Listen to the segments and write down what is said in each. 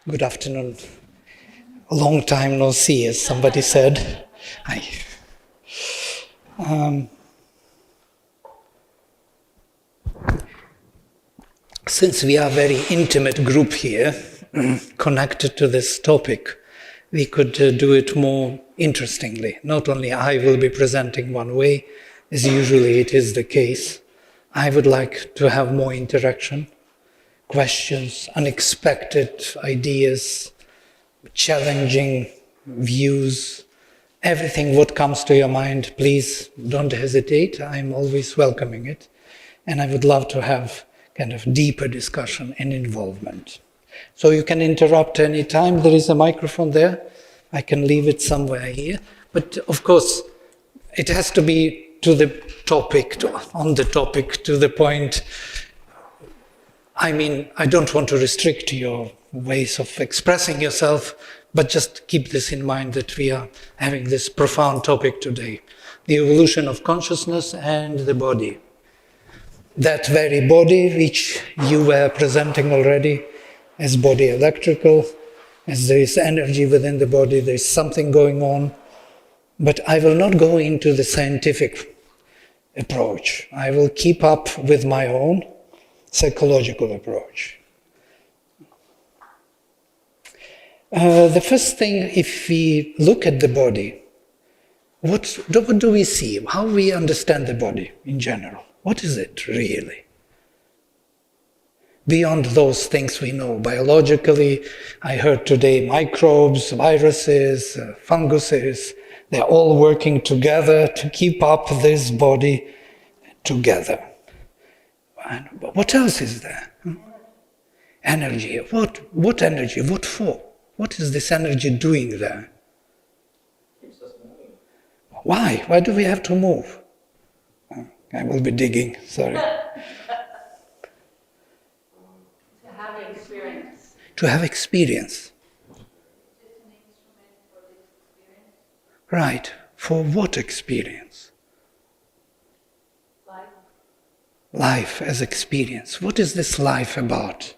Good afternoon. A long time no see, as somebody said. Hi. Since we are a very intimate group here, connected to this topic, we could do it more interestingly. Not only I will be presenting one way, as usually it is the case. I would like to have more interaction, questions, unexpected ideas, challenging views, everything what comes to your mind, please don't hesitate. I'm always welcoming it. And I would love to have kind of deeper discussion and involvement. So you can interrupt any time. There is a microphone there. I can leave it somewhere here. But of course, it has to be to the topic, on the topic, to the point. I mean, I don't want to restrict your ways of expressing yourself, but just keep this in mind that we are having this profound topic today. The evolution of consciousness and the body. That very body which you were presenting already as body electrical, as there is energy within the body, there is something going on. But I will not go into the scientific approach. I will keep up with my own psychological approach. The first thing, if we look at the body, what do we see? How we understand the body in general? What is it really? Beyond those things we know biologically, I heard today microbes, viruses, funguses, they're all working together to keep up this body together. And what else is there? Energy. What energy? What for? What is this energy doing there? Keeps us moving. Why? Why do we have to move? I will be digging, sorry. To have experience. To have experience. Just an instrument for this experience. Right. For what experience? Life. Life as experience. What is this life about?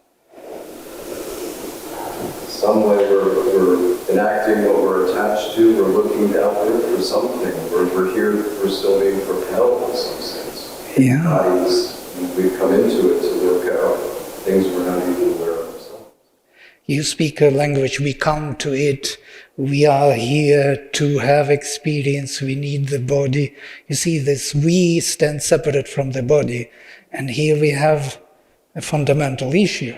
Some way we're enacting what we're attached to, we're looking out there for something, we're here, we're still being propelled in some sense. Yeah. Bodies, we've come into it to work out things we're not even aware of ourselves. You speak a language, we come to it, we are here to have experience, we need the body. You see, this we stand separate from the body, and here we have a fundamental issue.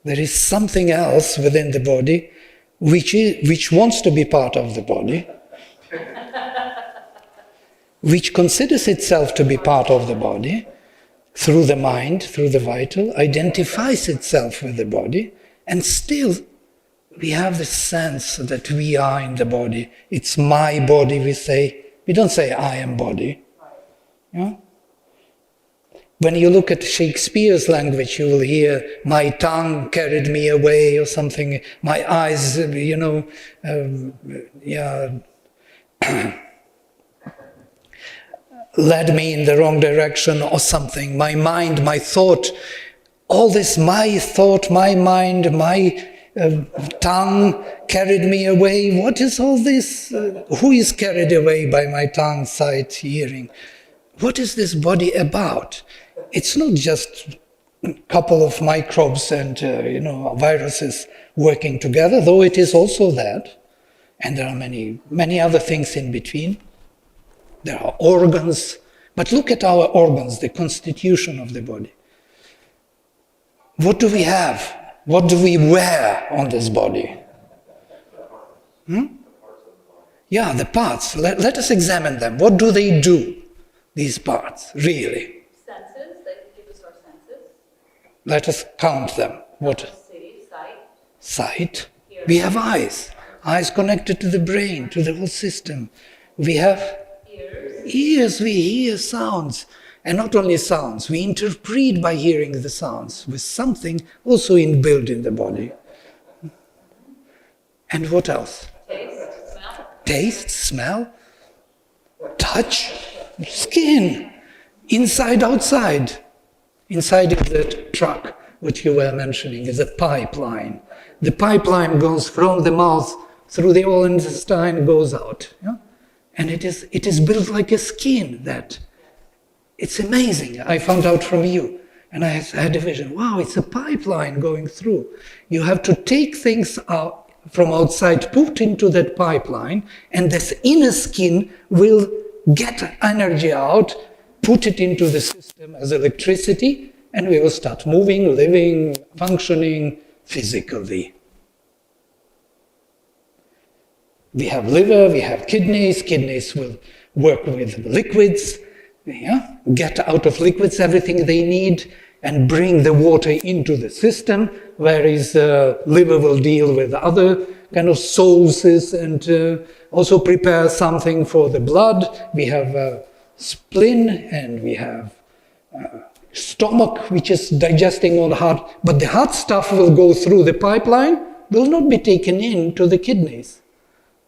There is something else within the body which wants to be part of the body, which considers itself to be part of the body, through the mind, through the vital, identifies itself with the body, and still we have this sense that we are in the body. It's my body, we say. We don't say, I am body. Yeah? When you look at Shakespeare's language, you will hear, my tongue carried me away, or something, my eyes, led me in the wrong direction, or something. My mind, my thought, all this, my thought, my mind, my tongue carried me away. What is all this? Who is carried away by my tongue, sight, hearing? What is this body about? It's not just a couple of microbes and viruses working together, though it is also that. And there are many other things in between. There are organs. But look at our organs, the constitution of the body. What do we have? What do we wear on this body? Yeah, the parts. Let us examine them. What do they do, these parts, really? Senses, they give us our senses. Let us count them. What? See, sight. Sight. We have eyes. Eyes connected to the brain, to the whole system. We have ears. We hear sounds. And not only sounds, we interpret by hearing the sounds with something also inbuilt in the body. And what else? Taste, smell. Taste, smell, touch, skin, inside, outside. Inside is the truck. what you were mentioning, is a pipeline. The pipeline goes from the mouth through the whole intestine, goes out. Yeah? And it is built like a skin that, it's amazing. I found out from you. And I had a vision, wow, it's a pipeline going through. You have to take things out from outside, put into that pipeline, and this inner skin will get energy out, put it into the system as electricity, and we will start moving, living, functioning physically. We have liver, we have kidneys. Kidneys will work with liquids, get out of liquids everything they need and bring the water into the system, whereas liver will deal with other kind of sources and also prepare something for the blood. We have spleen and we have stomach, which is digesting all the hard, but the hard stuff will go through the pipeline, will not be taken into the kidneys.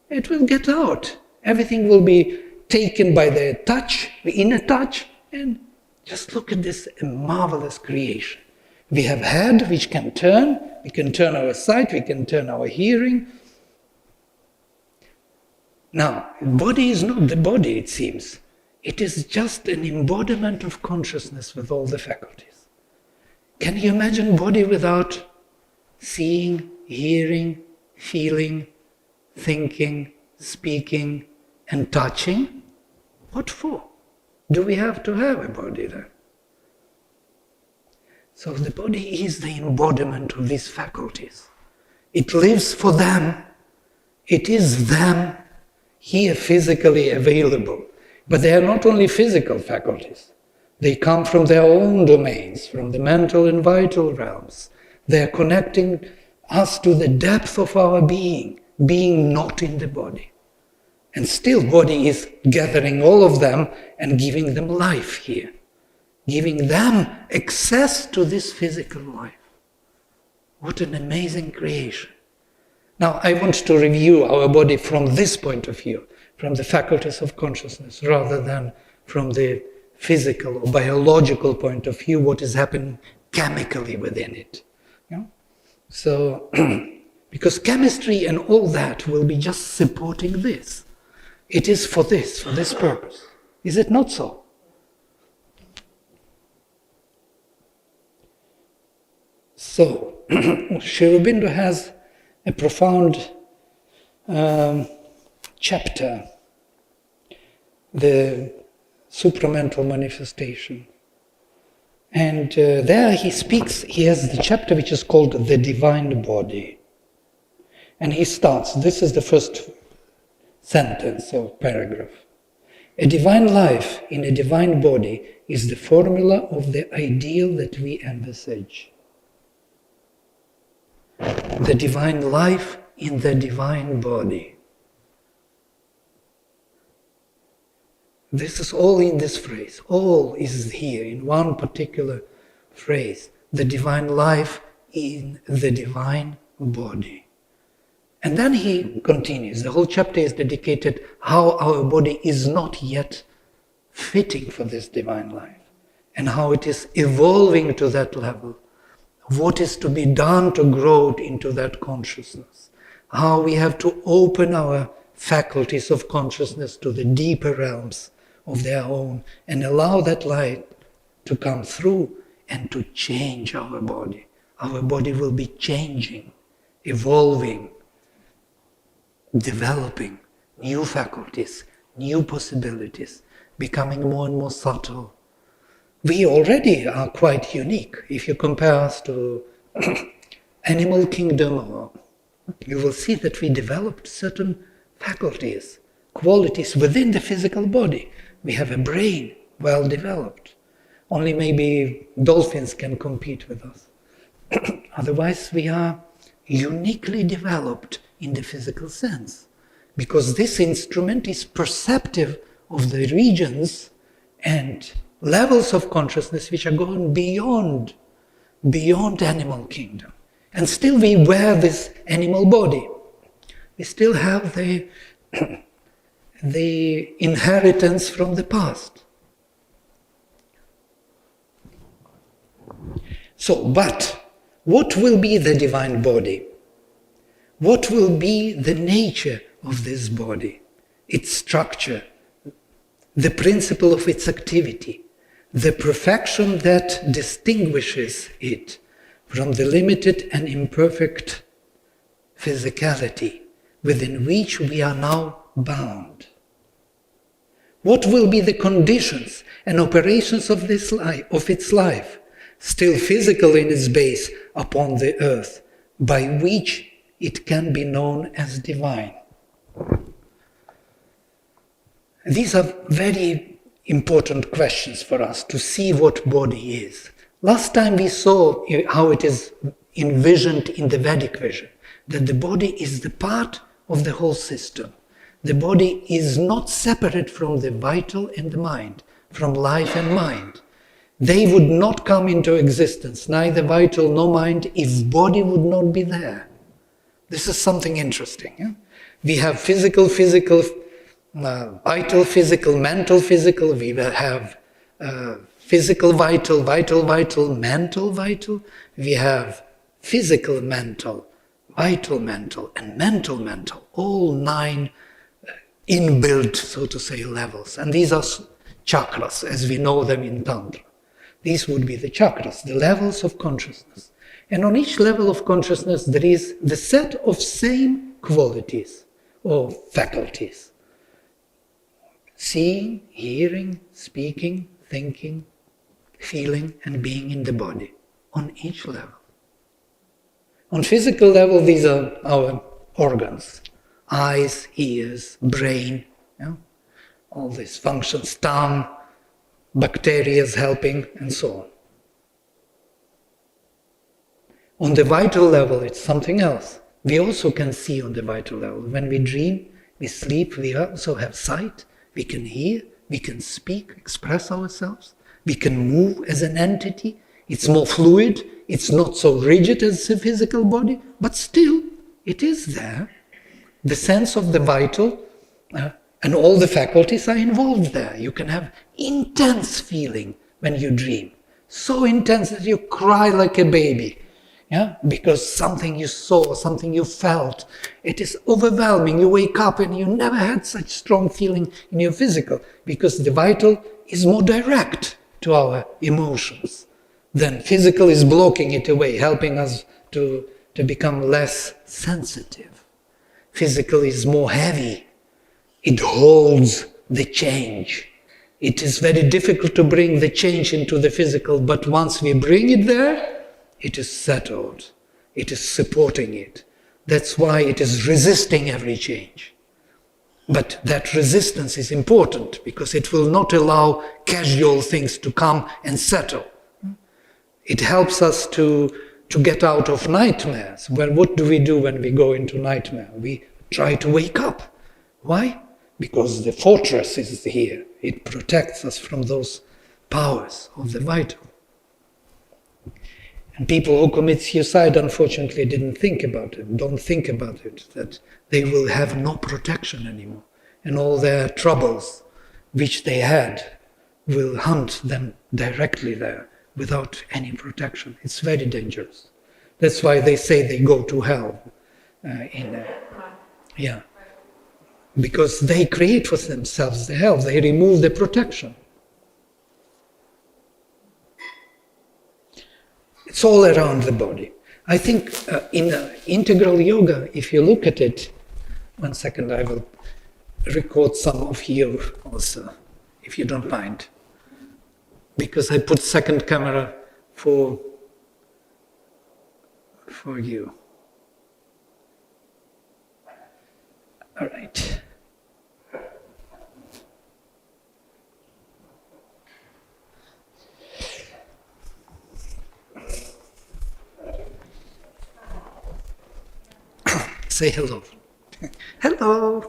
It will get out. Everything will be taken by the touch, the inner touch, and just look at this marvelous creation. We have head, which can turn. We can turn our sight, we can turn our hearing. Now, body is not the body, it seems. It is just an embodiment of consciousness with all the faculties. Can you imagine body without seeing, hearing, feeling, thinking, speaking, and touching? What for? Do we have to have a body then? So the body is the embodiment of these faculties. It lives for them. It is them here physically available. But they are not only physical faculties. They come from their own domains, from the mental and vital realms. They are connecting us to the depth of our being not in the body. And still body is gathering all of them and giving them life here, giving them access to this physical life. What an amazing creation. Now I want to review our body from this point of view, from the faculties of consciousness, rather than from the physical or biological point of view, what is happening chemically within it. Yeah? So, because chemistry and all that will be just supporting this. It is for this purpose. Is it not so? So, Sri Aurobindo has a profound chapter, the supramental manifestation. And there he has the chapter which is called The Divine Body. And he starts, this is the first sentence or paragraph. A divine life in a divine body is the formula of the ideal that we envisage. The divine life in the divine body. This is all in this phrase. All is here in one particular phrase. The divine life in the divine body. And then he continues. The whole chapter is dedicated how our body is not yet fitting for this divine life and how it is evolving to that level. What is to be done to grow into that consciousness. How we have to open our faculties of consciousness to the deeper realms of their own and allow that light to come through and to change our body. Our body will be changing, evolving, developing new faculties, new possibilities, becoming more and more subtle. We already are quite unique. If you compare us to animal kingdom, you will see that we developed certain faculties, qualities within the physical body. We have a brain well developed. Only maybe dolphins can compete with us. Otherwise, we are uniquely developed in the physical sense, because this instrument is perceptive of the regions and levels of consciousness which are going beyond animal kingdom. And still we wear this animal body. We still have the inheritance from the past. So, but what will be the divine body? What will be the nature of this body, its structure, the principle of its activity, the perfection that distinguishes it from the limited and imperfect physicality within which we are now bound? What will be the conditions and operations of its life, still physical in its base upon the earth, by which it can be known as divine? These are very important questions for us to see what body is. Last time we saw how it is envisioned in the Vedic vision, that the body is the part of the whole system. The body is not separate from the vital and the mind, from life and mind. They would not come into existence, neither vital nor mind, if body would not be there. This is something interesting. Yeah? We have physical, vital, physical, mental, physical. We will have physical, vital, mental, vital. We have physical, mental, vital, mental, and mental, all 9 inbuilt, so to say, levels. And these are chakras, as we know them in Tantra. These would be the chakras, the levels of consciousness. And on each level of consciousness, there is the set of same qualities or faculties. Seeing, hearing, speaking, thinking, feeling, and being in the body, on each level. On physical level, these are our organs. Eyes, ears, brain, all these functions, tongue, bacteria helping, and so on. On the vital level, it's something else. We also can see on the vital level. When we dream, we sleep, we also have sight, we can hear, we can speak, express ourselves, we can move as an entity. It's more fluid, it's not so rigid as the physical body, but still, it is there. The sense of the vital and all the faculties are involved there. You can have intense feeling when you dream. So intense that you cry like a baby. Because something you saw, something you felt. It is overwhelming. You wake up and you never had such strong feeling in your physical, because the vital is more direct to our emotions. Then physical is blocking it away, helping us to become less sensitive. Physical is more heavy. It holds the change. It is very difficult to bring the change into the physical, but once we bring it there, it is settled. It is supporting it. That's why it is resisting every change. But that resistance is important, because it will not allow casual things to come and settle. It helps us to get out of nightmares. Well, what do we do when we go into nightmare? We try to wake up. Why? Because the fortress is here. It protects us from those powers of the vital. And people who commit suicide, unfortunately, don't think about it, that they will have no protection anymore. And all their troubles which they had will hunt them directly there without any protection. It's very dangerous. That's why they say they go to hell. Because they create for themselves the hell. They remove the protection. It's all around the body. I think in integral yoga, if you look at it, 1 second, I will record some of you also, if you don't mind. Because I put second camera for you. All right. Say hello. Hello.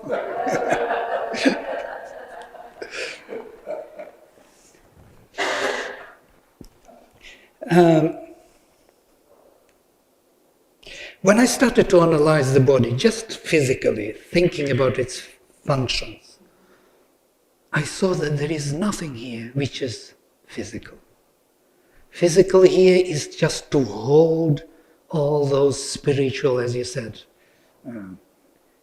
When I started to analyze the body, just physically, thinking about its functions, I saw that there is nothing here which is physical. Physical here is just to hold all those spiritual, as you said,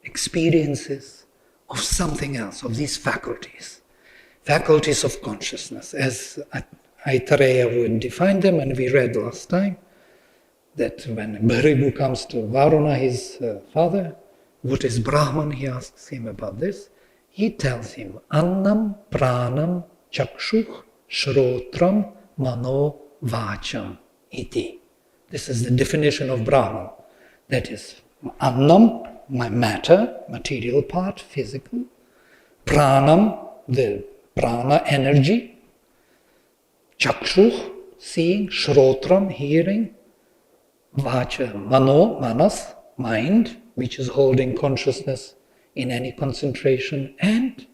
experiences of something else, of these faculties of consciousness, as Aitareya would define them, and we read last time that when Bhrigu comes to Varuna, his father, what is Brahman, he asks him about this. He tells him, Annam pranam chakshuh shrotram mano vacham iti. This is the definition of Brahman. That is, Annam, my matter, material part, physical. Pranam, the prana, energy. Chakshuh, seeing. Shrotram, hearing. Vacha, mano, manas, mind, which is holding consciousness in any concentration. And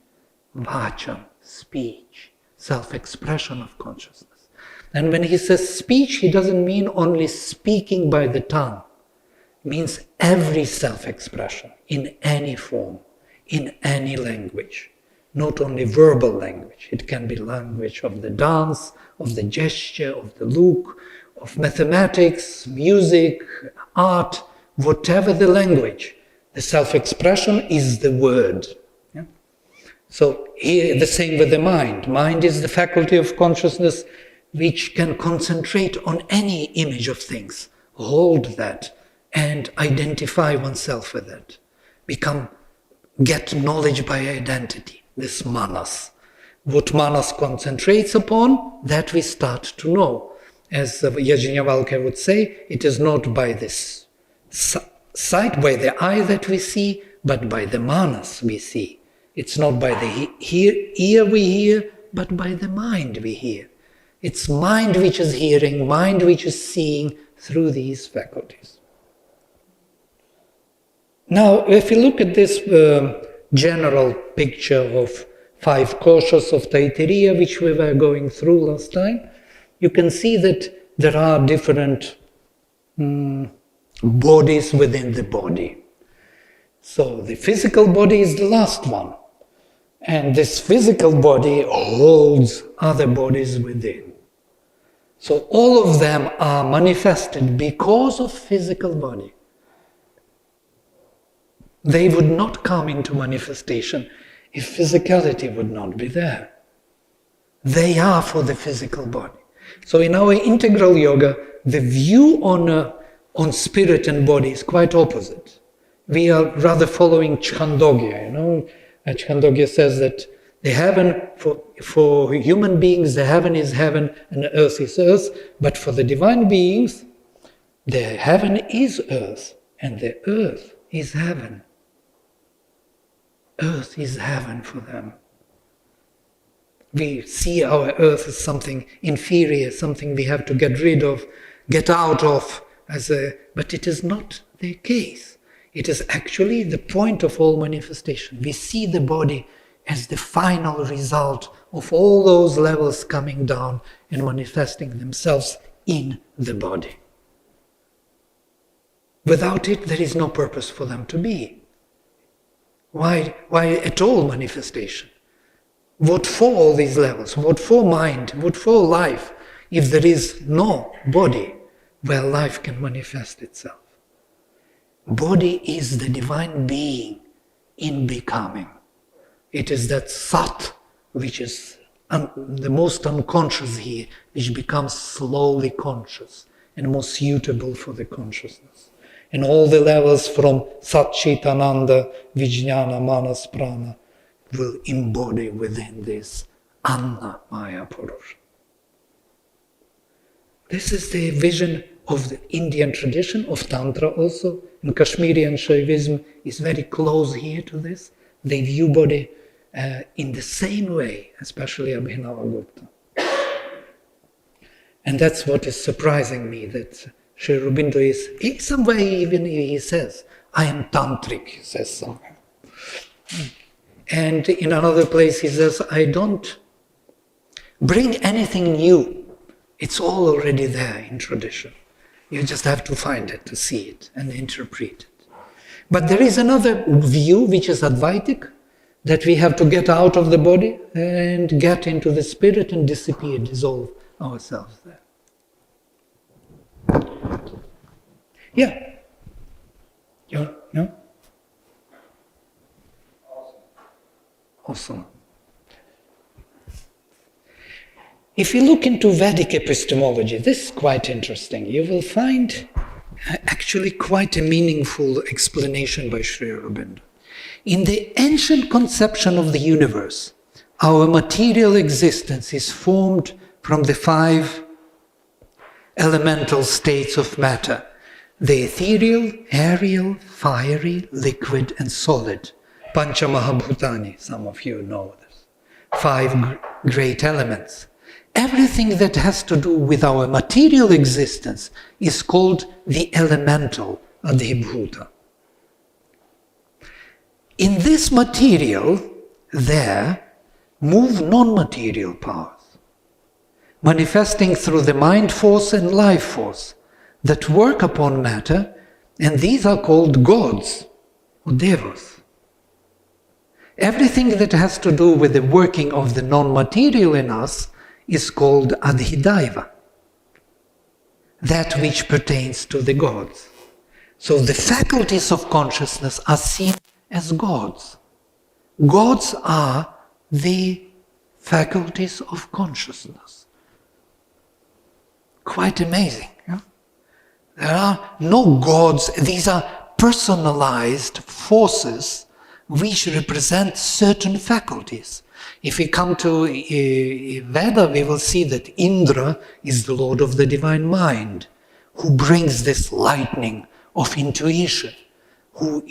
vacham, speech, self-expression of consciousness. And when he says speech, he doesn't mean only speaking by the tongue. It means every self-expression, in any form, in any language. Not only verbal language. It can be language of the dance, of the gesture, of the look, of mathematics, music, art, whatever the language. The self-expression is the word. Yeah? So here, the same with the mind. Mind is the faculty of consciousness which can concentrate on any image of things, hold that, and identify oneself with it. Get knowledge by identity, this manas. What manas concentrates upon, that we start to know. As Yajnavalkya would say, it is not by this sight, by the eye that we see, but by the manas we see. It's not by the ear we hear, but by the mind we hear. It's mind which is hearing, mind which is seeing through these faculties. Now, if you look at this general picture of 5 koshas of Taittiriya, which we were going through last time, you can see that there are different bodies within the body. So the physical body is the last one. And this physical body holds other bodies within. So all of them are manifested because of physical body. They would not come into manifestation if physicality would not be there. They are for the physical body. So in our integral yoga, the view on spirit and body is quite opposite. We are rather following Chandogya, Chandogya says that the heaven, for human beings, the heaven is heaven and earth is earth, but for the divine beings, the heaven is earth and the earth is heaven. Earth is heaven for them. We see our earth as something inferior, something we have to get rid of, get out of, but it is not the case. It is actually the point of all manifestation. We see the body as the final result of all those levels coming down and manifesting themselves in the body. Without it, there is no purpose for them to be. Why at all manifestation? What for all these levels? What for mind? What for life? If there is no body where life can manifest itself. Body is the divine being in becoming. It is that Sat, which is the most unconscious here, which becomes slowly conscious and more suitable for the consciousness. And all the levels from Sat, Chit, Ananda, Vijnana, Manas, Prana will embody within this Anna Maya Purusha. This is the vision of the Indian tradition, of Tantra also, and Kashmiri and Shaivism is very close here to this. They view body in the same way, especially Abhinavagupta. And that's what is surprising me, that Sri Aurobindo is, in some way even he says, I am tantric, he says somewhere. And in another place he says, I don't bring anything new. It's all already there in tradition. You just have to find it, to see it, and interpret it. But there is another view, which is Advaitic, that we have to get out of the body and get into the spirit and disappear, dissolve ourselves there. Yeah. No? Awesome. If you look into Vedic epistemology, this is quite interesting. You will find actually quite a meaningful explanation by Sri Aurobindo. In the ancient conception of the universe, our material existence is formed from the 5 elemental states of matter: the ethereal, aerial, fiery, liquid, and solid. Pancha Mahabhutani, some of you know this. 5 great elements. Everything that has to do with our material existence is called the elemental adhibhuta. In this material, there move non-material powers, manifesting through the mind force and life force that work upon matter, and these are called gods or devas. Everything that has to do with the working of the non-material in us is called adhidaiva, that which pertains to the gods. So the faculties of consciousness are seen as gods. Gods are the faculties of consciousness. Quite amazing. Yeah? There are no gods, these are personalized forces which represent certain faculties. If we come to Veda, we will see that Indra is the Lord of the divine mind, who brings this lightning of intuition, who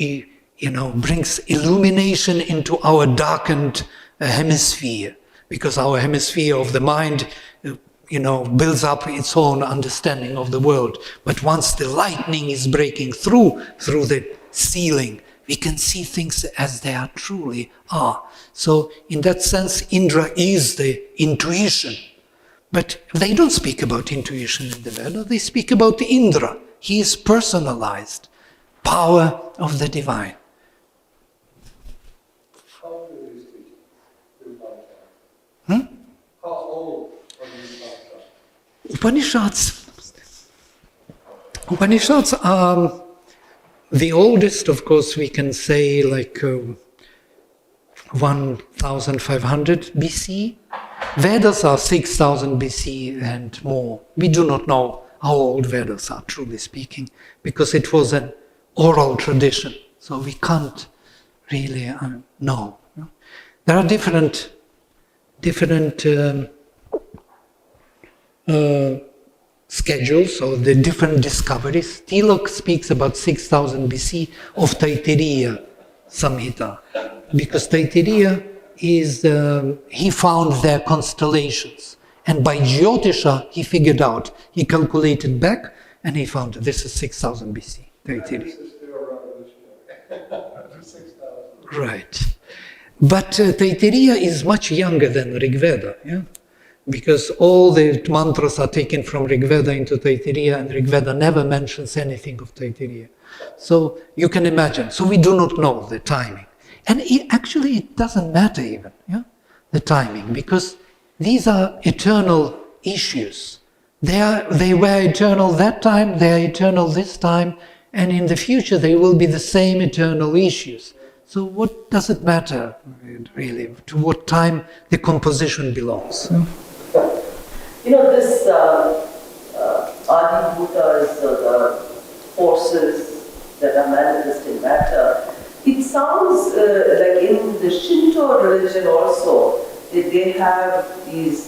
brings illumination into our darkened hemisphere, because our hemisphere of the mind builds up its own understanding of the world. But once the lightning is breaking through the ceiling, we can see things as they are truly are. So in that sense, Indra is the intuition. But they don't speak about intuition in the Veda, they speak about Indra. He is personalized, power of the divine. How old are these teachings? How old are these Upanishads are the oldest, of course, we can say like 1500 BC. Vedas are 6000 BC and more. We do not know how old Vedas are, truly speaking, because it was an oral tradition, so we can't really know. There are different schedules or the different discoveries. Tilak speaks about 6000 BC of Taittiriya Samhita, because Taittiriya is, he found their constellations, and by Jyotisha he figured out, he calculated back, and he found this is 6000 BC, Taittiriya. This is still revolutionary. 6,000. Right. But Taittiriya is much younger than Rig Veda, yeah? Because all the mantras are taken from Rig Veda into Taittiriya, and Rig Veda never mentions anything of Taittiriya. So you can imagine. So we do not know the timing. And it doesn't matter even, yeah? The timing, because these are eternal issues. They were eternal that time, they are eternal this time, and in the future they will be the same eternal issues. So what does it matter, really, to what time the composition belongs? This Adibhutas, the forces that are manifest in matter, it sounds like in the Shinto religion also, they have these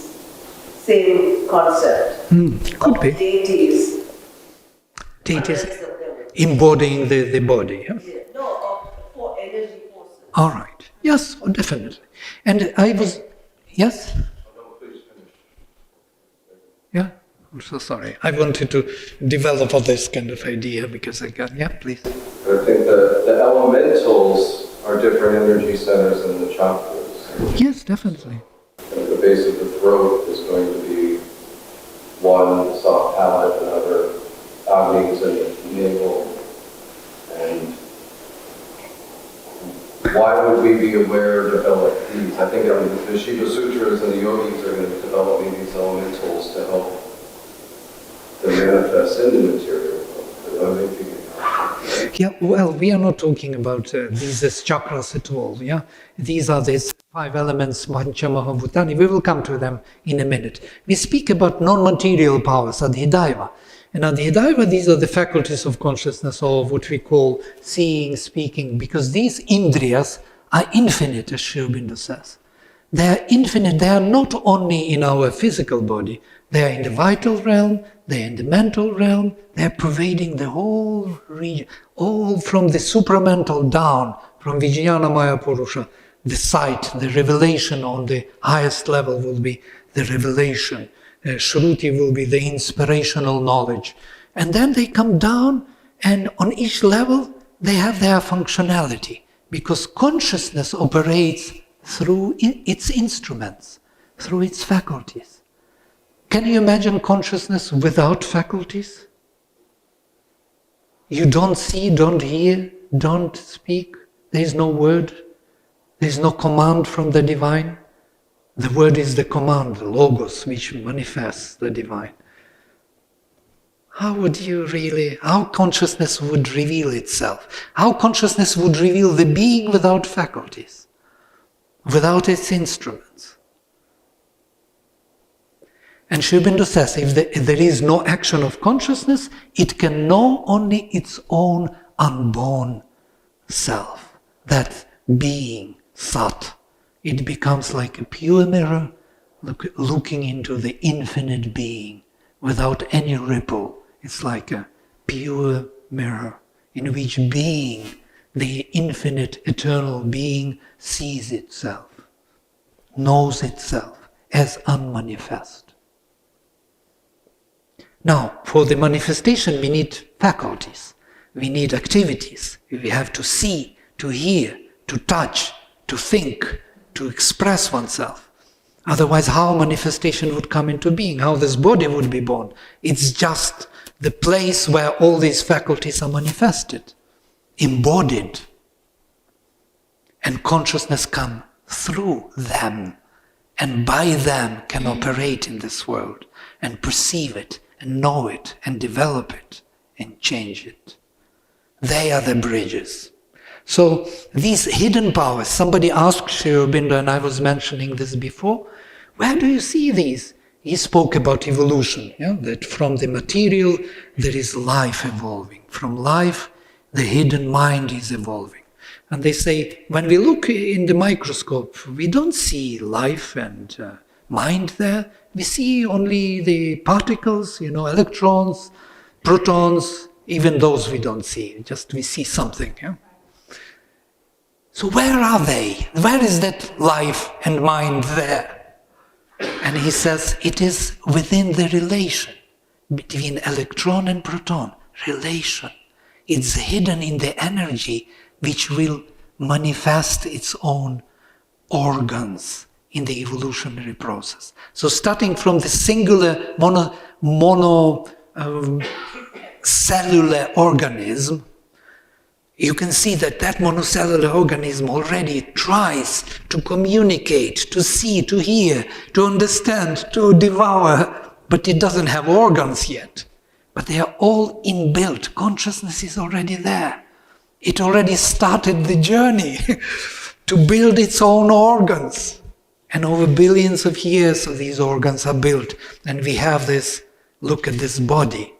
same concept Could of be. deities. Deities embodying the body. Yeah? For energy forces. All right. Yes, definitely. And I was, yes? Yeah, I'm so sorry. I wanted to develop all this kind of idea because I got, yeah, please. I think the elementals are different energy centers than the chakras. Yes, definitely. At the base of the throat is going to be one soft palate, another Agnis and navel. And why would we be aware to develop these? I think the Shiva Sutras and the yogis are going to develop these elementals to help to manifest in the material. I don't think you Yeah, well, we are not talking about these as chakras at all, yeah? These are these 5 elements, Pancha Mahabhutani. We will come to them in a minute. We speak about non-material powers, Adhidaiva. And Adhidaiva, these are the faculties of consciousness, or what we call seeing, speaking, because these indriyas are infinite, as Sri Aurobindo says. They are infinite. They are not only in our physical body. They are in the vital realm, they are in the mental realm, they are pervading the whole region, all from the supramental down, from Vijnana Maya Purusha. The sight, the revelation on the highest level will be the revelation. Shruti will be the inspirational knowledge. And then they come down, and on each level they have their functionality, because consciousness operates through its instruments, through its faculties. Can you imagine consciousness without faculties? You don't see, don't hear, don't speak. There is no word. There is no command from the divine. The word is the command, the logos, which manifests the divine. How consciousness would reveal itself? How consciousness would reveal the being without faculties, without its instruments? And Sri Aurobindo says, if there is no action of consciousness, it can know only its own unborn self, that being, Sat. It becomes like a pure mirror looking into the infinite being without any ripple. It's like a pure mirror in which being, the infinite eternal being, sees itself, knows itself as unmanifest. Now, for the manifestation, we need faculties. We need activities. We have to see, to hear, to touch, to think, to express oneself. Otherwise, how manifestation would come into being? How this body would be born? It's just the place where all these faculties are manifested, embodied. And consciousness comes through them, and by them can operate in this world, and perceive it, and know it, and develop it, and change it. They are the bridges. So these hidden powers, somebody asked Sri Aurobindo, and I was mentioning this before, where do you see these? He spoke about evolution, that from the material there is life evolving. From life, the hidden mind is evolving. And they say, when we look in the microscope, we don't see life and mind there. We see only the particles, electrons, protons, even those we don't see. Just we see something. So where are they? Where is that life and mind there? And he says it is within the relation between electron and proton. Relation. It's hidden in the energy which will manifest its own organs in the evolutionary process. So starting from the singular monocellular organism, you can see that monocellular organism already tries to communicate, to see, to hear, to understand, to devour, but it doesn't have organs yet. But they are all inbuilt. Consciousness is already there. It already started the journey to build its own organs. And over billions of years these organs are built. And we have this, look at this body.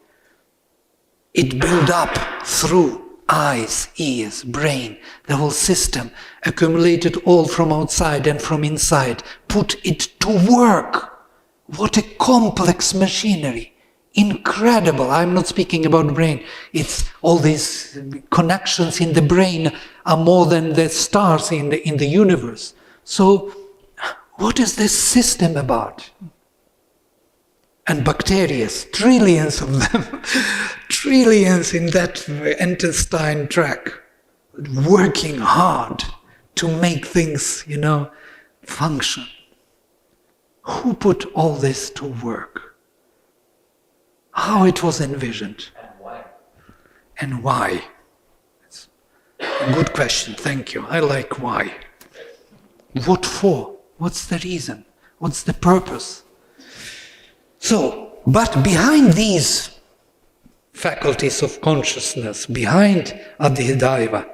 It built up through eyes, ears, brain, the whole system, accumulated all from outside and from inside, put it to work. What a complex machinery. Incredible. I'm not speaking about brain. It's all these connections in the brain are more than the stars in the universe. So what is this system about? And bacteria, trillions of them, trillions in that intestine tract, working hard to make things, function. Who put all this to work? How it was envisioned? And why? And why? It's a good question, thank you. I like why. What for? What's the reason? What's the purpose? So, but behind these faculties of consciousness behind Adhidaiva.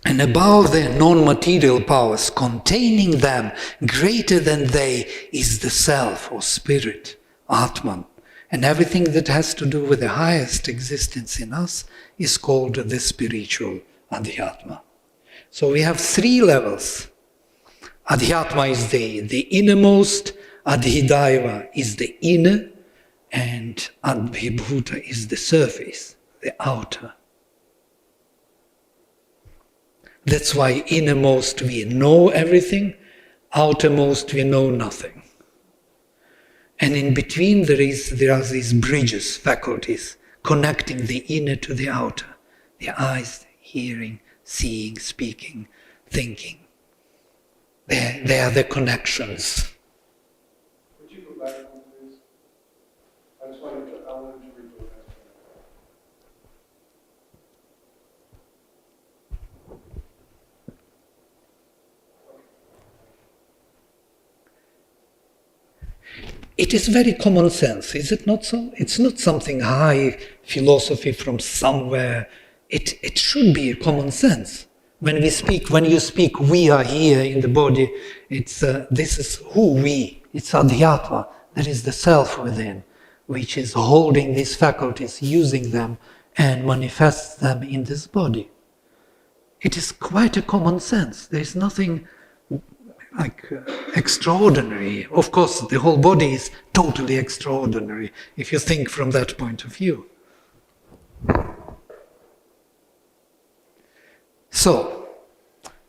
And above the non-material powers, containing them, greater than they, is the self or spirit, Atman. And everything that has to do with the highest existence in us is called the spiritual Adhyatma. So we have three levels. Adhyatma is the innermost, Adhidaiva is the inner, and Advibhuta is the surface, the outer. That's why innermost we know everything, outermost we know nothing. And in between there are these bridges, faculties, connecting the inner to the outer. The eyes, hearing, seeing, speaking, thinking. They are the connections. Would you go back one, please? I wanted to read the last one. It is very common sense, is it not so? It's not something high philosophy from somewhere. It should be common sense. When you speak, we are here in the body. This is who we. It's Adhyatma. There is the self within, which is holding these faculties, using them, and manifests them in this body. It is quite a common sense. There is nothing extraordinary. Of course, the whole body is totally extraordinary if you think from that point of view. So,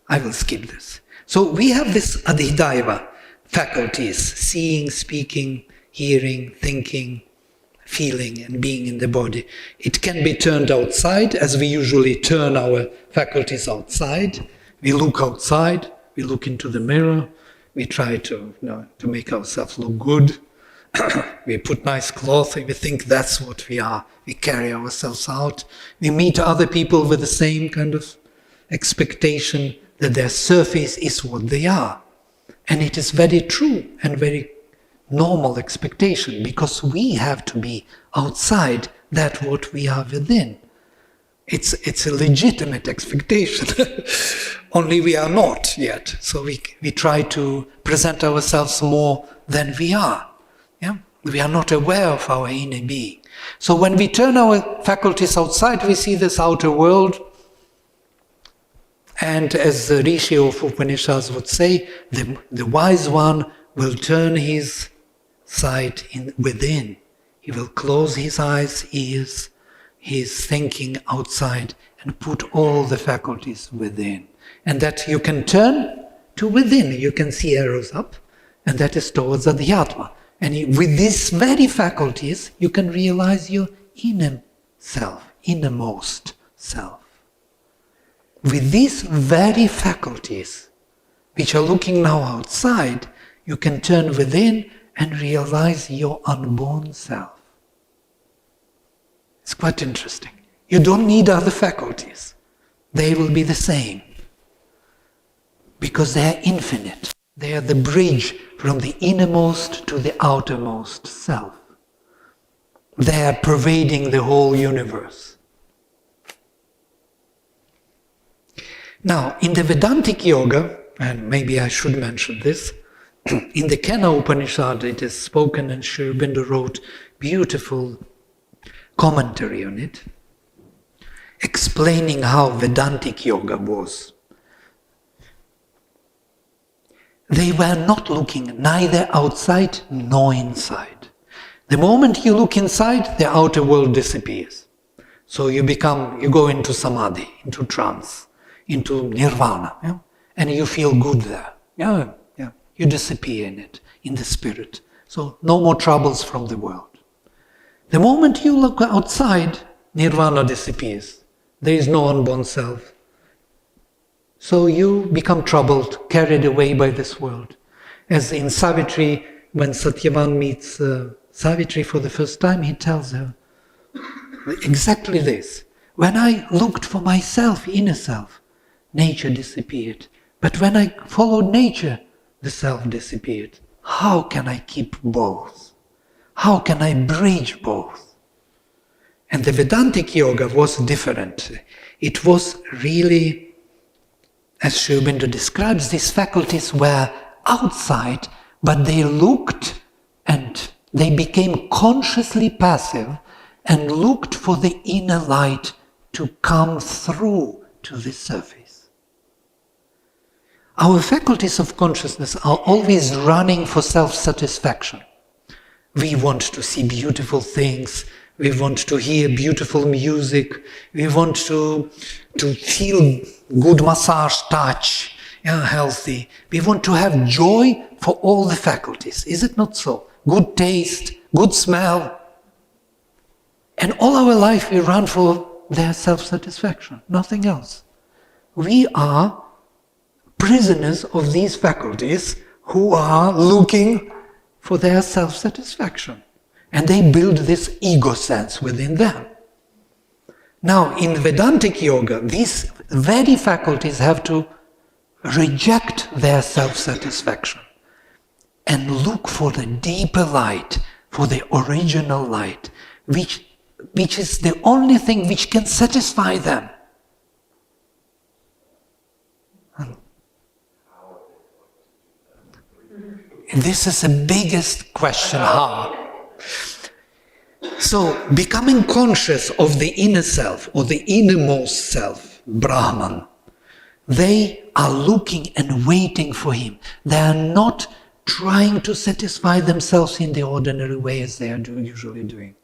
I will skip this. So we have this Adhidaiva faculties, seeing, speaking, hearing, thinking, feeling, and being in the body. It can be turned outside, as we usually turn our faculties outside. We look outside. We look into the mirror, we try to make ourselves look good. We put nice clothes, we think that's what we are. We carry ourselves out. We meet other people with the same kind of expectation that their surface is what they are. And it is very true and very normal expectation, because we have to be outside that what we are within. It's a legitimate expectation, only we are not yet. So we try to present ourselves more than we are. Yeah? We are not aware of our inner being. So when we turn our faculties outside, we see this outer world. And as the Rishi of Upanishads would say, the wise one will turn his sight within. He will close his eyes, ears, his thinking outside, and put all the faculties within. And that you can turn to within. You can see arrows up, and that is towards Adhyatma. And with these very faculties, you can realize your inner self, innermost self. With these very faculties, which are looking now outside, you can turn within and realize your unborn self. It's quite interesting. You don't need other faculties. They will be the same. Because they are infinite. They are the bridge from the innermost to the outermost self. They are pervading the whole universe. Now, in the Vedantic Yoga, and maybe I should mention this, in the Kena Upanishad it is spoken, and Sri Aurobindo wrote beautiful commentary on it, explaining how Vedantic Yoga was. They were not looking neither outside nor inside. The moment you look inside, the outer world disappears. So you go into samadhi, into trance, into nirvana, yeah? And you feel good there. Yeah. You disappear in it, in the spirit. So no more troubles from the world. The moment you look outside, nirvana disappears. There is no unborn self. So you become troubled, carried away by this world. As in Savitri, when Satyavan meets Savitri for the first time, he tells her exactly this. When I looked for myself, inner self, nature disappeared. But when I followed nature, the self disappeared. How can I keep both? How can I bridge both? And the Vedantic Yoga was different. It was really, as Sri Aurobindo describes, these faculties were outside, but they looked and they became consciously passive and looked for the inner light to come through to the surface. Our faculties of consciousness are always running for self-satisfaction. We want to see beautiful things, we want to hear beautiful music, we want to feel good massage touch, healthy. We want to have joy for all the faculties, is it not so? Good taste, good smell. And all our life we run for their self-satisfaction, nothing else. We are prisoners of these faculties who are looking for their self-satisfaction. And they build this ego sense within them. Now, in Vedantic Yoga, these very faculties have to reject their self-satisfaction and look for the deeper light, for the original light, which is the only thing which can satisfy them. This is the biggest question, how? So, becoming conscious of the inner self, or the innermost self, Brahman, they are looking and waiting for him. They are not trying to satisfy themselves in the ordinary way as they are usually doing.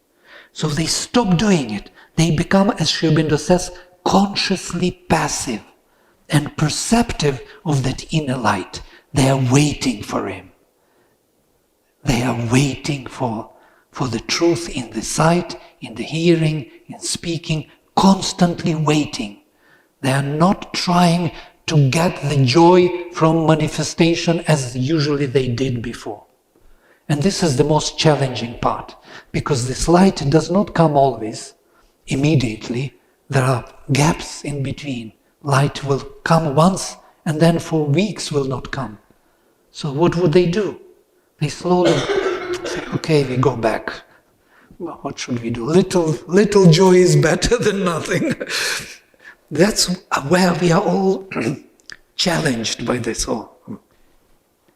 So they stop doing it. They become, as Sri Aurobindo says, consciously passive and perceptive of that inner light. They are waiting for him. They are waiting for the truth in the sight, in the hearing, in speaking, constantly waiting. They are not trying to get the joy from manifestation as usually they did before. And this is the most challenging part, because this light does not come always, immediately. There are gaps in between. Light will come once, and then for weeks will not come. So what would they do? They slowly say, okay, we go back. Well, what should we do? Little joy is better than nothing. That's where we are all challenged by this, or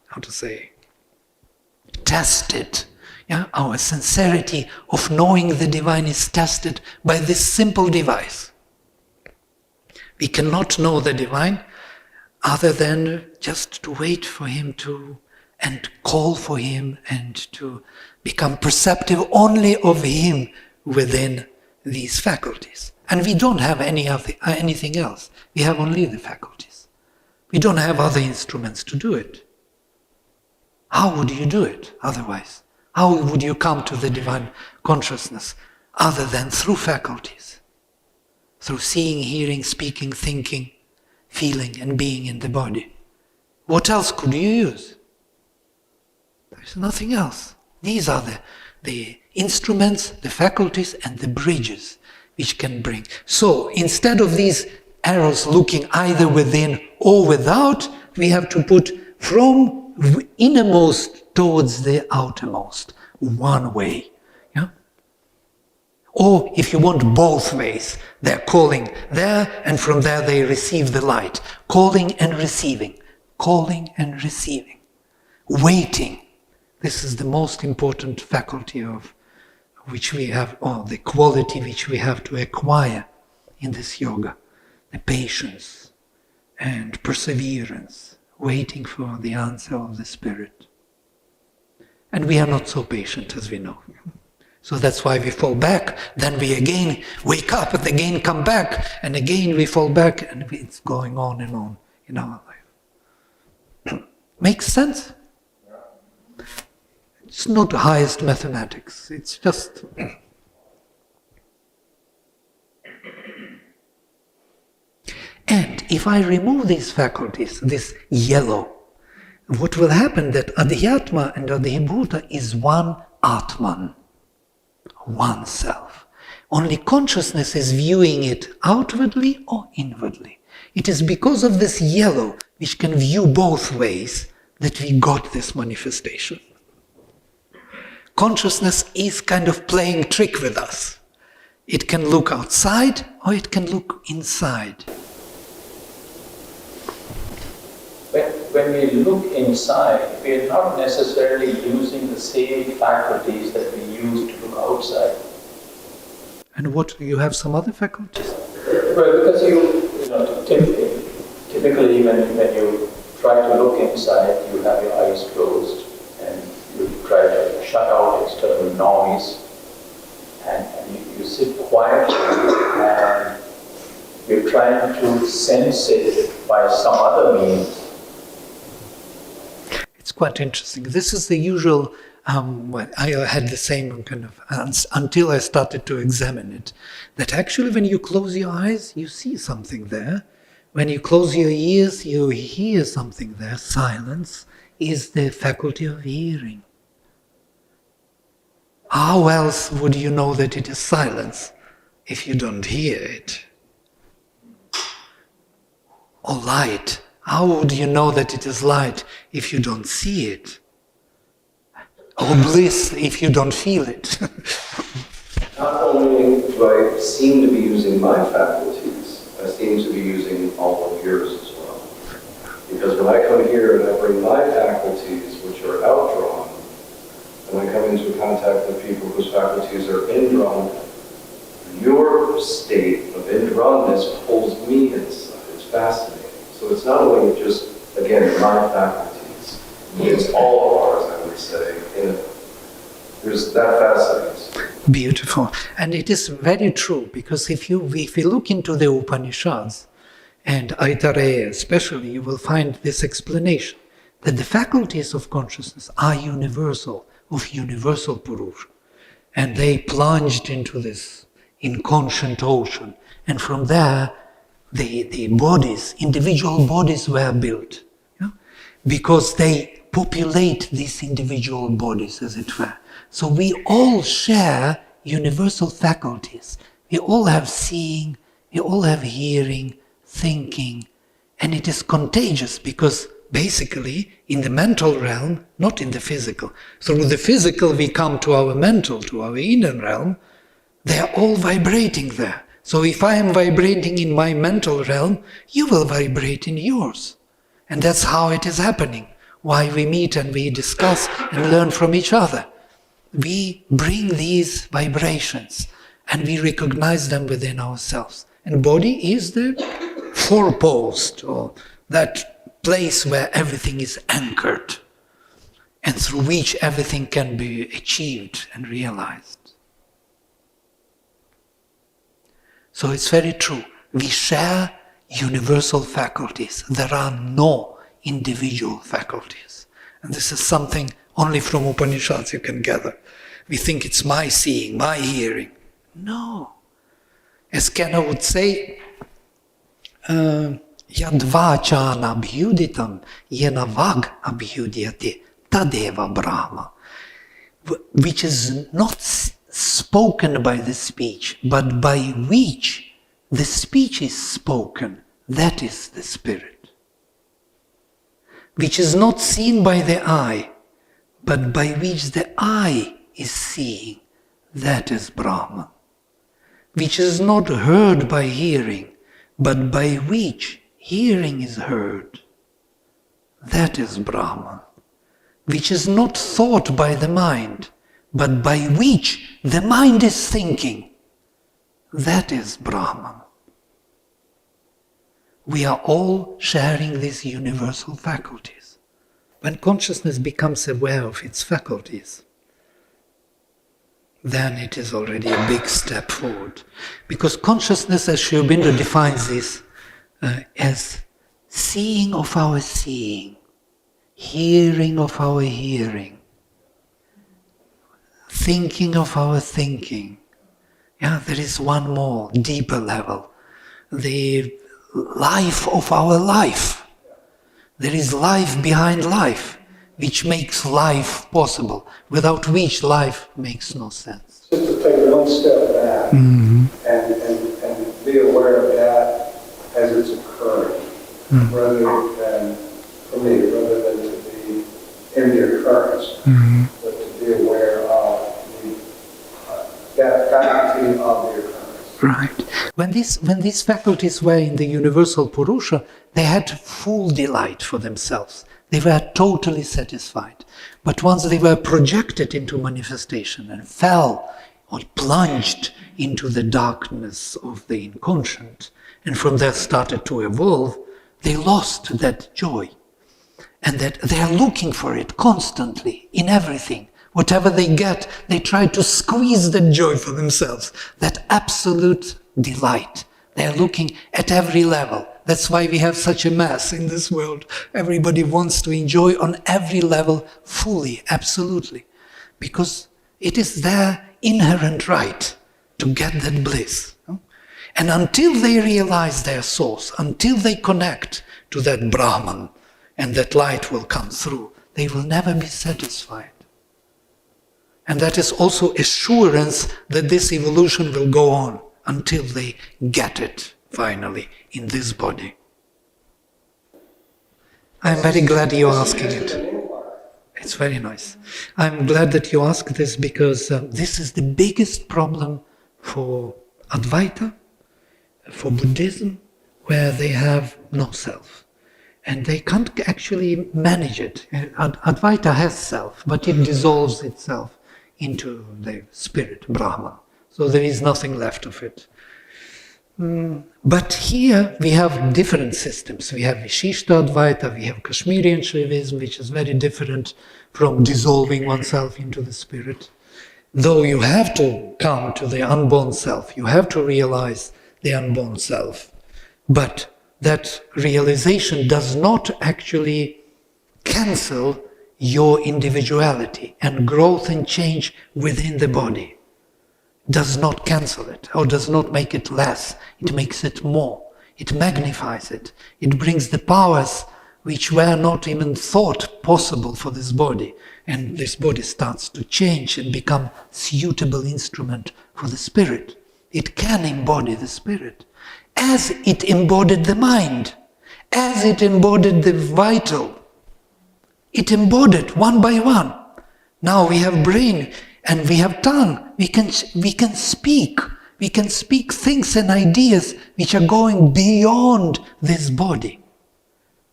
how to say, tested. Yeah? Our sincerity of knowing the divine is tested by this simple device. We cannot know the divine other than just to wait for him to, and call for him, and to become perceptive only of him within these faculties. And we don't have anything else. We have only the faculties. We don't have other instruments to do it. How would you do it otherwise? How would you come to the divine consciousness other than through faculties? Through seeing, hearing, speaking, thinking, feeling, and being in the body. What else could you use? There's nothing else. These are the instruments, the faculties, and the bridges which can bring. So instead of these arrows looking either within or without, we have to put from innermost towards the outermost, one way. Yeah? Or if you want, both ways. They're calling there, and from there they receive the light. Calling and receiving. Calling and receiving. Waiting. This is the most important faculty of which we have, or the quality which we have to acquire in this yoga. The patience and perseverance, waiting for the answer of the Spirit. And we are not so patient, as we know. So that's why we fall back, then we again wake up, and again come back, and again we fall back, and it's going on and on in our life. Makes sense? It's not the highest mathematics, it's just... And if I remove these faculties, this yellow, what will happen that Adhyatma and Adhibhuta is one Atman, one self. Only consciousness is viewing it outwardly or inwardly. It is because of this yellow, which can view both ways, that we got this manifestation. Consciousness is kind of playing trick with us. It can look outside or it can look inside. When we look inside, we are not necessarily using the same faculties that we use to look outside. And what, you have some other faculties? Well, because typically when you try to look inside, you have your eyes closed and you try to shut out external noise and you sit quietly and you're trying to sense it by some other means. It's quite interesting. This is the usual, I had the same kind of, until I started to examine it, that actually when you close your eyes, you see something there. When you close your ears, you hear something there. Silence is the faculty of hearing. How else would you know that it is silence if you don't hear it? Or light. How would you know that it is light if you don't see it? Or bliss if you don't feel it? Not only do I seem to be using my faculties, I seem to be using all of yours as well. Because when I come here and I bring my faculties, which are outdrawn, and I come into contact with people whose faculties are indrawn, your state of indrawness pulls me inside. It's fascinating. So it's not only just, again, my faculties, it's all of ours, I would say. There's that fascinates. Beautiful. And it is very true, because if you look into the Upanishads, and Aitareya especially, you will find this explanation, that the faculties of consciousness are universal, of universal Purusha. And they plunged into this inconscient ocean. And from there, the bodies, individual bodies were built. Because they populate these individual bodies, as it were. So we all share universal faculties. We all have seeing, we all have hearing, thinking, and it is contagious because basically in the mental realm, not in the physical. Through the physical we come to our mental, to our inner realm, they are all vibrating there. So if I am vibrating in my mental realm, you will vibrate in yours. And that's how it is happening. Why we meet and we discuss and learn from each other. We bring these vibrations and we recognize them within ourselves. And body is the forepost, or that place where everything is anchored and through which everything can be achieved and realized. So it's very true. We share universal faculties. There are no individual faculties. And this is something only from Upanishads you can gather. We think it's my seeing, my hearing. No. As Kenna would say, Yadvachana abhyuditam yena vag abhyudyate tadeva Brahma. Which is not spoken by the speech, but by which the speech is spoken, that is the spirit. Which is not seen by the eye, but by which the eye is seeing, that is Brahman. Which is not heard by hearing, but by which hearing is heard, that is Brahman. Which is not thought by the mind, but by which the mind is thinking, that is Brahman. We are all sharing these universal faculties. When consciousness becomes aware of its faculties, then it is already a big step forward. Because consciousness, as Sri Aurobindo defines this, as seeing of our seeing, hearing of our hearing, thinking of our thinking. Yeah, there is one more, deeper level. The life of our life. There is life behind life, which makes life possible, without which life makes no sense. Just to take one step back and be aware of that as it's occurring, rather than, for me, rather than to be in the occurrence, but to be aware of that faculty of the occurrence. Right. When these faculties were in the universal Purusha, they had full delight for themselves. They were totally satisfied. But once they were projected into manifestation and fell or plunged into the darkness of the inconscient, and from there started to evolve, they lost that joy. And that they are looking for it constantly in everything. Whatever they get, they try to squeeze that joy for themselves, that absolute delight. They are looking at every level. That's why we have such a mess in this world. Everybody wants to enjoy on every level fully, absolutely. Because it is their inherent right to get that bliss. And until they realize their source, until they connect to that Brahman, and that light will come through, they will never be satisfied. And that is also assurance that this evolution will go on until they get it, finally, in this body. I'm very glad you're asking it. It's very nice. I'm glad that you asked this because this is the biggest problem for Advaita, for Buddhism, where they have no self. And they can't actually manage it. Advaita has self, but it dissolves itself into the spirit, Brahman. So there is nothing left of it. But here we have different systems. We have Vishishta Advaita, we have Kashmirian Shaivism, which is very different from dissolving oneself into the spirit. Though you have to come to the unborn self, you have to realize the unborn self. But that realization does not actually cancel your individuality, and growth and change within the body does not cancel it or does not make it less. It makes it more. It magnifies it. It brings the powers which were not even thought possible for this body, and this body starts to change and become suitable instrument for the spirit. It can embody the spirit as it embodied the mind, as it embodied the vital. It embodied one by one. Now we have brain and we have tongue. We can speak. We can speak things and ideas which are going beyond this body.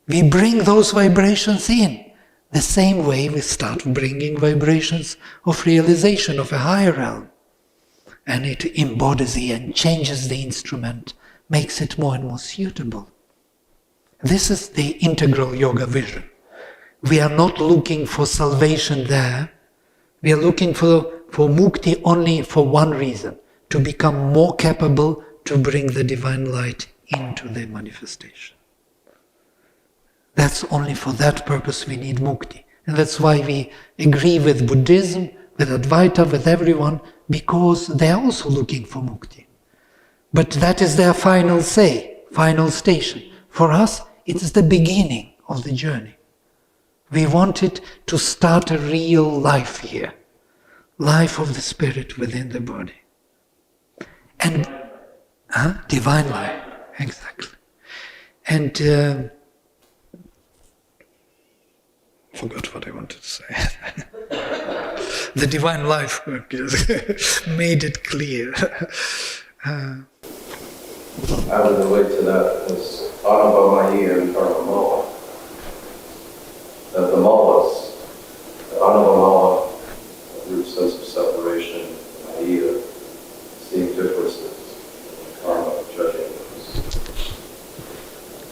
We bring those vibrations in. The same way we start bringing vibrations of realization of a higher realm. And it embodies it and changes the instrument, makes it more and more suitable. This is the integral yoga vision. We are not looking for salvation there. We are looking for mukti only for one reason, to become more capable to bring the divine light into the manifestation. That's only for that purpose we need mukti. And that's why we agree with Buddhism, with Advaita, with everyone, because they are also looking for mukti. But that is their final say, final station. For us, it is the beginning of the journey. We wanted to start a real life here. Life of the spirit within the body. And divine life, exactly. And forgot what I wanted to say. The divine life made it clear. I would relate to that as Anubhamayi and Karmamala. That the malas, the Anubhamala, the root sense of separation, Maya, seeing differences, and karma, judging those.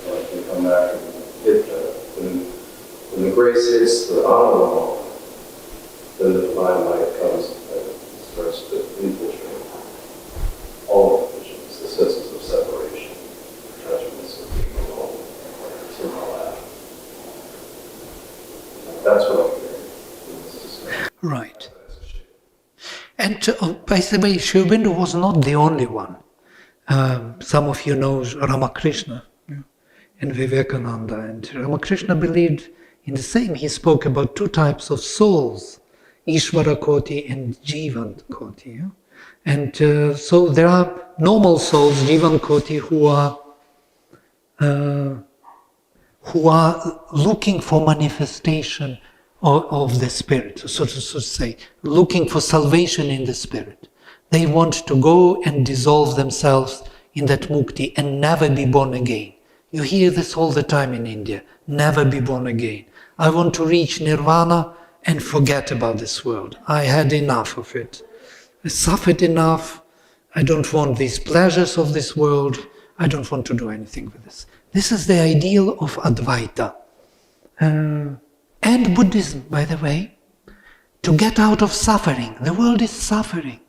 Like we come back and hit that. When the grace hits the Anubhamala, then the divine light comes and starts to infiltrate all of the visions, the senses of separation, judgments of being alone, somehow that. That's what I'm hearing. Right. And by the way, Sri Aurobindo was not the only one. Some of you know Ramakrishna and Vivekananda. And Ramakrishna believed in the same. He spoke about two types of souls, Ishvara Koti and Jivan Koti. And so there are normal souls, Jivan Koti, who are looking for manifestation of the spirit, so to say, looking for salvation in the spirit. They want to go and dissolve themselves in that mukti and never be born again. You hear this all the time in India. Never be born again. I want to reach nirvana and forget about this world. I had enough of it. I suffered enough. I don't want these pleasures of this world. I don't want to do anything with this. This is the ideal of Advaita. And Buddhism, by the way, to get out of suffering. The world is suffering.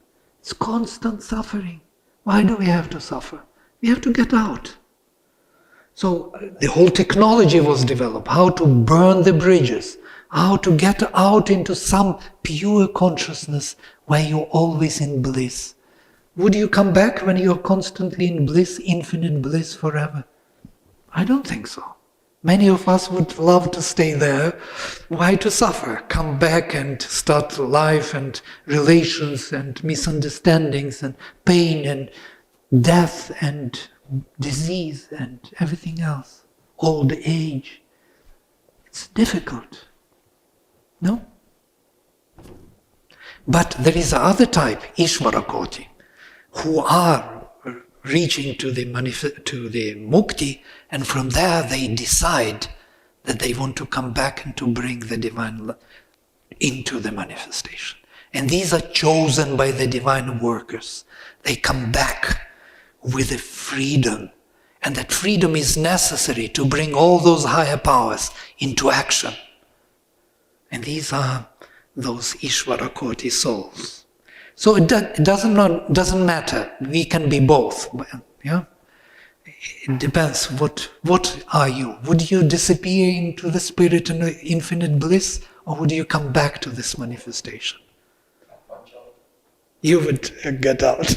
It's constant suffering. Why do we have to suffer? We have to get out. So the whole technology was developed, how to burn the bridges, how to get out into some pure consciousness where you're always in bliss. Would you come back when you're constantly in bliss, infinite bliss forever? I don't think so. Many of us would love to stay there. Why to suffer? Come back and start life and relations and misunderstandings and pain and death and disease and everything else. Old age. It's difficult. No? But there is another type, Ishvarakoti, who are reaching to the mukti, and from there they decide that they want to come back and to bring the divine into the manifestation. And these are chosen by the divine workers. They come back with a freedom, and that freedom is necessary to bring all those higher powers into action. And these are those Ishvarakoti souls. So it doesn't matter. We can be both. Yeah? It depends. What are you? Would you disappear into the spirit and infinite bliss, or would you come back to this manifestation? You would get out.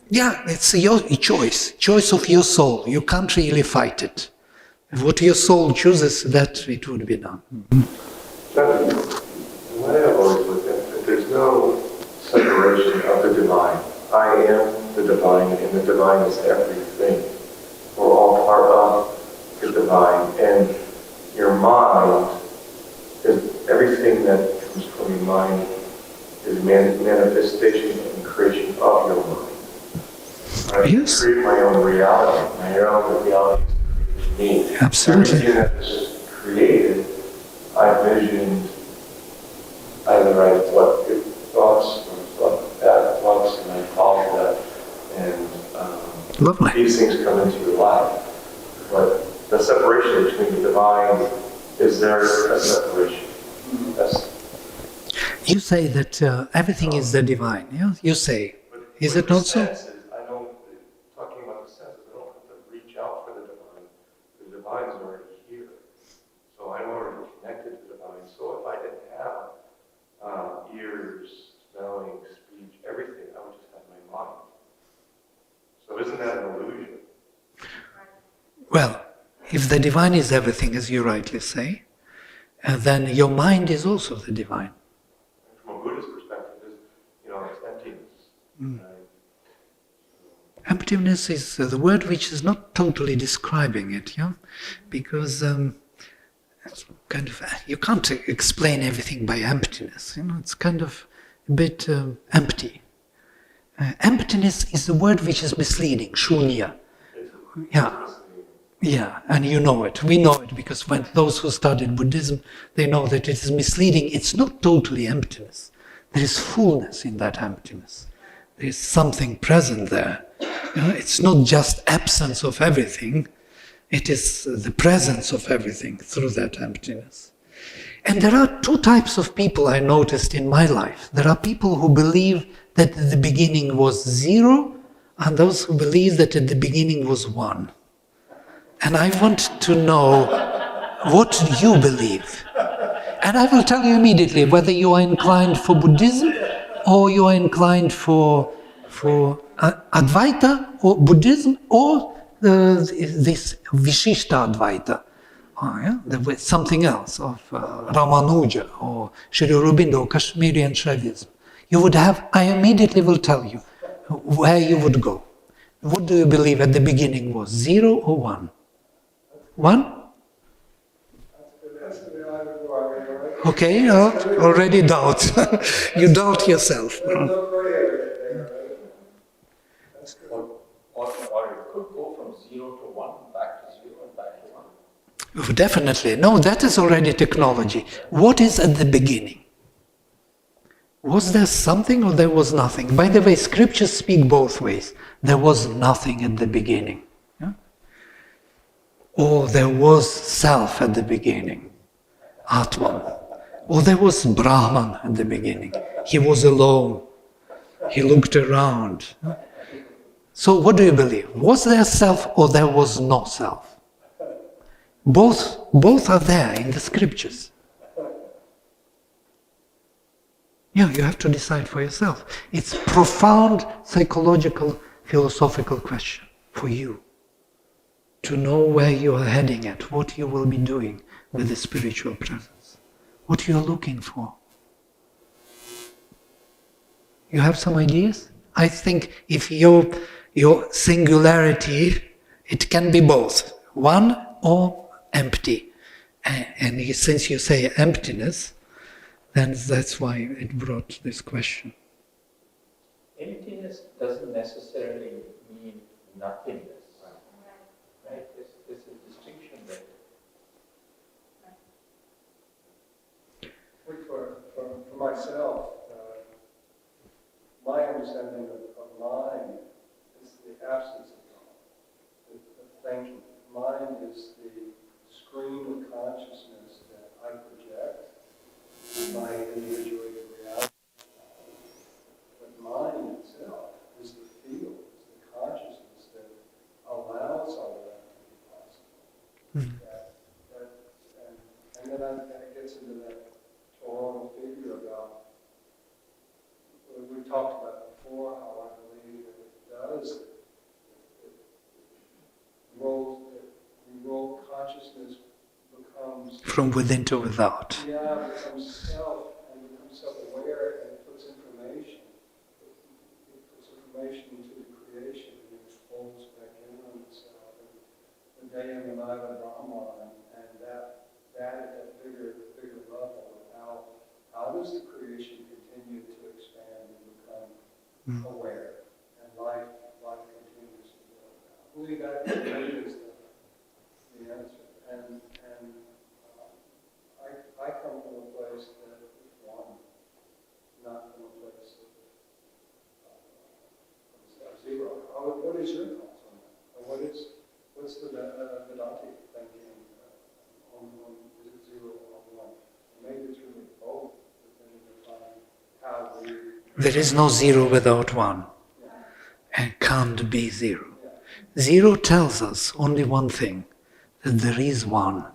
Yeah, it's your choice of your soul. You can't really fight it. What your soul chooses, that it would be done. The way I've always looked at it, there's no separation of the divine. I am the divine, and the divine is everything. We're all part of the divine, and your mind is everything that comes from your mind is manifestation and creation of your mind. I Yes. create my own reality. My own reality is me. Absolutely. Everything that is created, I visioned either I thought good thoughts or thought bad thoughts, and I followed that. And Lovely. these things come into your life. But the separation between the divine, is there a separation? That's You say that everything is the divine. Yeah? You say. Is it not so? Talking about the senses, I don't have to reach out for the divine. The divine's already here. So I'm already connected to the divine. So if I didn't have ears, smelling, speech, everything, I would just have my mind. So isn't that an illusion? Well, if the divine is everything, as you rightly say, then your mind is also the divine. From a Buddhist perspective, it's emptiness. Right? Emptiness is the word which is not totally describing it, yeah? Because it's kind of, you can't explain everything by emptiness, it's kind of a bit empty. Emptiness is the word which is misleading, shunya. Yeah, and you know it. We know it because when those who studied Buddhism, they know that it is misleading. It's not totally emptiness. There is fullness in that emptiness. There is something present there. It's not just absence of everything. It is the presence of everything through that emptiness. And there are two types of people I noticed in my life. There are people who believe that at the beginning was 0, and those who believe that at the beginning was 1. And I want to know, what do you believe? And I will tell you immediately whether you are inclined for Buddhism or you are inclined for Advaita or Buddhism or this Vishishta Advaita. Something else of Ramanuja or Sri Aurobindo or Kashmirian Shaivism. You would have, I immediately will tell you where you would go. What do you believe at the beginning was, 0 or 1? 1? Okay, no, already doubt. You doubt yourself. There's no gray area there, right? That's good. Or it could go from 0 to 1, back to 0 and back to 1. Definitely. No, that is already technology. What is at the beginning? Was there something or there was nothing? By the way, scriptures speak both ways. There was nothing at the beginning. Yeah? Or there was self at the beginning, Atman. Or there was Brahman at the beginning. He was alone. He looked around. So what do you believe? Was there self or there was no self? Both are there in the scriptures. Yeah, you have to decide for yourself. It's a profound psychological, philosophical question for you. To know where you are heading at, what you will be doing with the spiritual presence, what you are looking for. You have some ideas? I think if your singularity, it can be both, one or empty. And since you say emptiness, then that's why it brought this question. Emptiness doesn't necessarily mean nothingness. Right? There's a distinction there. For myself, my understanding of mind is the absence of thought, the thinking. Mind is the stream of consciousness that I project in my individuated reality. But mind itself is the field, is the consciousness that allows all that to be possible. And then that gets into that total figure about what we talked about before, how I believe that it does. Roll consciousness becomes From within to without. becomes self and becomes self-aware and puts information. It puts information into the creation and it folds back in on itself. And the day and the night of Brahman, and that at that bigger level of how does the creation continue to expand and become aware, and life continues to build. I believe that is the answer. And I come from a place that is one, not from a place of zero. What is your thoughts on that? What's the Vedantic thinking on is it zero or one? Maybe it's really both, but then you define how There is no zero without one, and can't be zero. Zero tells us only one thing, that there is one.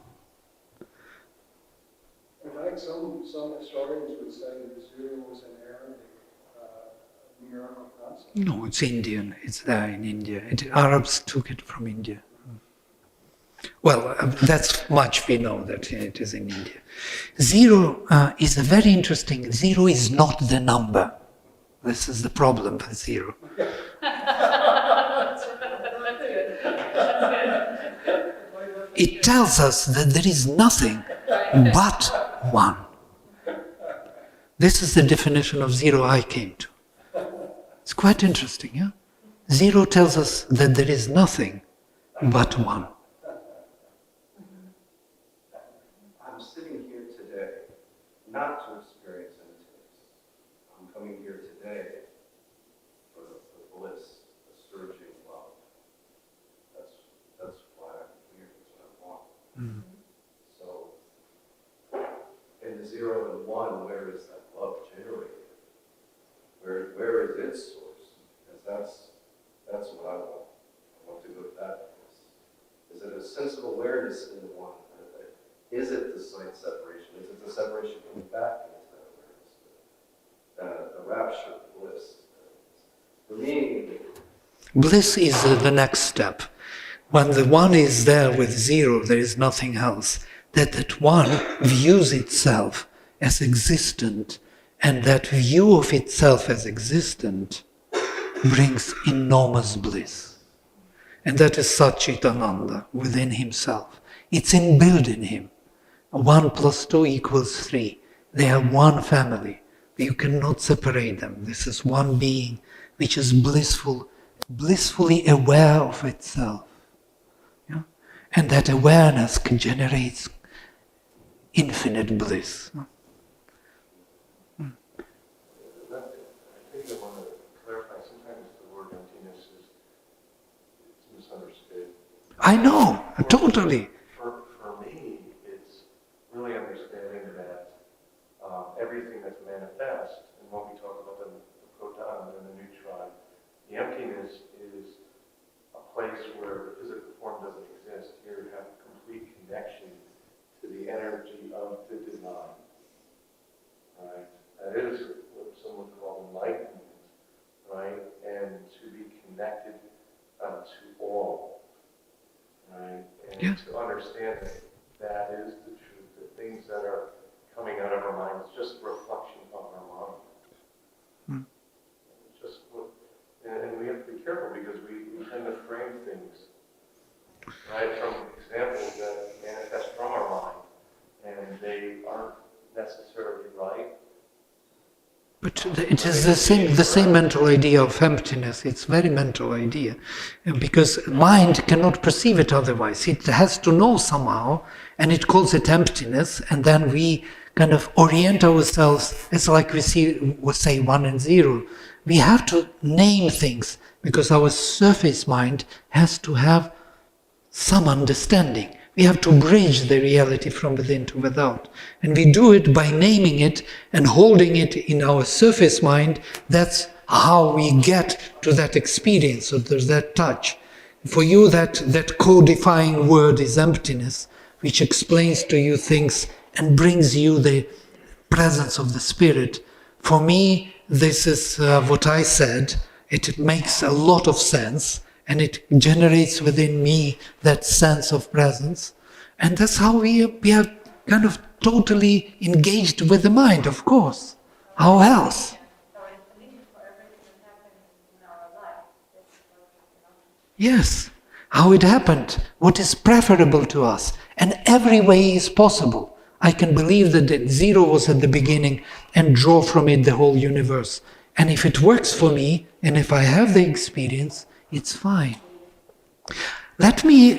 In fact, some historians would say that zero was an Arabic numerical concept. No, it's Indian. It's there in India. Arabs took it from India. Well, that's much we know that it is in India. Zero is a very interesting. Zero is not the number. This is the problem with zero. It tells us that there is nothing but one. This is the definition of zero I came to. It's quite interesting, yeah? Zero tells us that there is nothing but one. I'm sitting here today not to experience any taste. I'm coming here today for the bliss, the surging love. That's why I'm here. That's what I want. So, in the zero and one, where is that love generated? Where is its source? Because that's what I want. I want to go to that place. Is it a sense of awareness in the one? Is it the sight separation? Is it the separation coming back into that awareness? The rapture, the bliss. For me, Bliss is the next step. When the one is there with zero, there is nothing else. That one views itself as existent, and that view of itself as existent brings enormous bliss. And that is Satchitananda within himself. It's inbuilt in him. 1 plus 2 equals 3. They are one family. You cannot separate them. This is one being which is blissfully aware of itself. Yeah? And that awareness generates infinite bliss. I think I want to clarify, sometimes the word emptiness is misunderstood. I know, totally. For me, it's really understanding that everything that's manifest, and when we talk about the proton and the neutron, the emptiness is a place where physical form doesn't exist. Here you have complete connection to the energy of the divine. Right? That is what some would call enlightenment, right? And to be connected to all, right? And to understand that that is the truth, that things that are coming out of our mind is just a reflection of our mind. It's just what, and we have to be careful because we tend to frame things, right, from examples that manifest from our mind, and they aren't necessarily right. But it is the same mental idea of emptiness. It's very mental idea. And because mind cannot perceive it otherwise. It has to know somehow, and it calls it emptiness, and then we kind of orient ourselves, it's like we say 1 and 0. We have to name things, because our surface mind has to have some understanding. We have to bridge the reality from within to without. And we do it by naming it and holding it in our surface mind. That's how we get to that experience, so there's that touch. For you, that codifying word is emptiness, which explains to you things and brings you the presence of the Spirit. For me, this is what I said. It makes a lot of sense, and it generates within me that sense of presence. And that's how we are kind of totally engaged with the mind, of course. How else? So it's the meaning for everything that happens in our life. Yes. How it happened, what is preferable to us. And every way is possible. I can believe that 0 was at the beginning and draw from it the whole universe. And if it works for me, and if I have the experience, it's fine. Let me,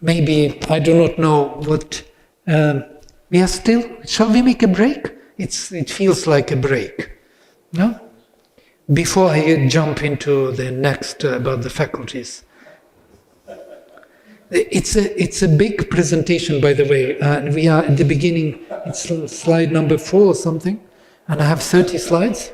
maybe, I do not know what, we are still, shall we make a break? It feels like a break, no? Before I jump into the next about the faculties. It's a big presentation, by the way, and we are at the beginning, it's slide number 4 or something, and I have 30 slides.